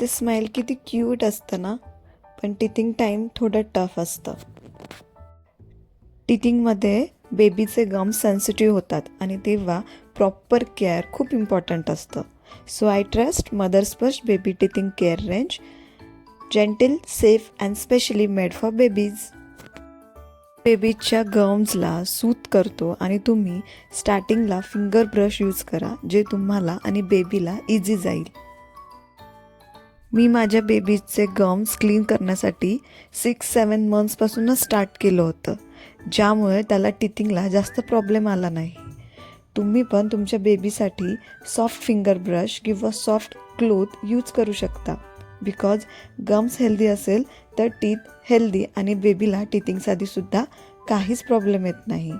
बेबीचे smile किती cute असतं ना, पण टिथिंग टाईम थोडं टफ असतं. टिथिंगमध्ये बेबीचे गम्स सेन्सिटिव्ह होतात आणि तेव्हा प्रॉपर केअर खूप इम्पॉर्टंट असतं. So I trust Mother's First baby teething care range, gentle, safe and specially made for babies. बेबीच्या गम्सला सूथ करतो आणि तुम्ही स्टार्टिंगला फिंगर ब्रश यूज करा, जे तुम्हाला आणि बेबीला इझी जाईल. मी माझ्या बेबीचे गम्स क्लीन करण्यासाठी 6-7 मंथ्सपासूनच स्टार्ट केलं होतं, ज्यामुळे त्याला टिथिंगला जास्त प्रॉब्लेम आला नाही. तुम्ही पण तुमच्या बेबीसाठी सॉफ्ट फिंगर ब्रश किंवा सॉफ्ट क्लोथ यूज करू शकता. बिकॉज गम्स हेल्दी असेल तर टीथ हेल्दी आणि बेबीला टिथिंगसाठीसुद्धा काहीच प्रॉब्लेम येत नाही.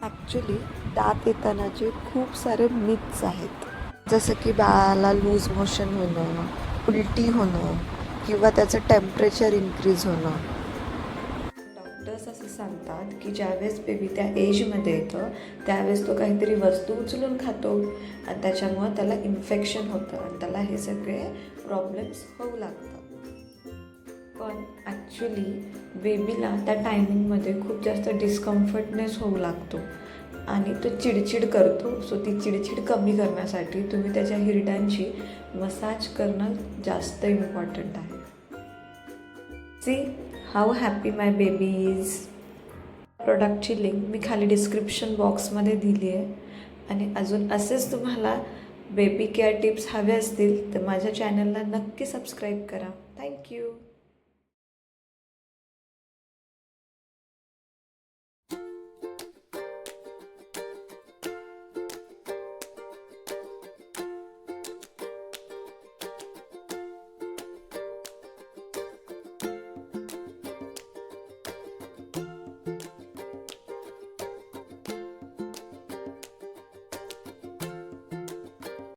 ॲक्च्युली दात येतानाचे खूप सारे मिथ्स आहेत, जसं की बाळाला लूज मोशन होणं, उलटी होणं किंवा त्याचं टेम्परेचर इन्क्रीज होणं. डॉक्टर्स असं सांगतात की ज्यावेळेस बेबी त्या एजमध्ये येतं त्यावेळेस तो काहीतरी वस्तू उचलून खातो आणि त्याच्यामुळं त्याला इन्फेक्शन होतं आणि त्याला हे सगळे प्रॉब्लेम्स होऊ लागतात. पण ॲक्च्युली बेबीला त्या टायमिंगमध्ये खूप जास्त डिस्कम्फर्टनेस होऊ लागतो आणि तो चिडचिड करतो. सो ती चिडचिड कमी करण्यासाठी तुम्ही त्याच्या हिरड्यांची मसाज करणं जास्त इम्पॉर्टंट आहे. See how happy my baby is. प्रोडक्टची लिंक मी खाली डिस्क्रिप्शन बॉक्समध्ये दिली आहे. आणि अजून असेच तुम्हाला बेबी केअर टिप्स हवे असतील तर माझ्या चॅनलला नक्की सबस्क्राईब करा. थँक्यू.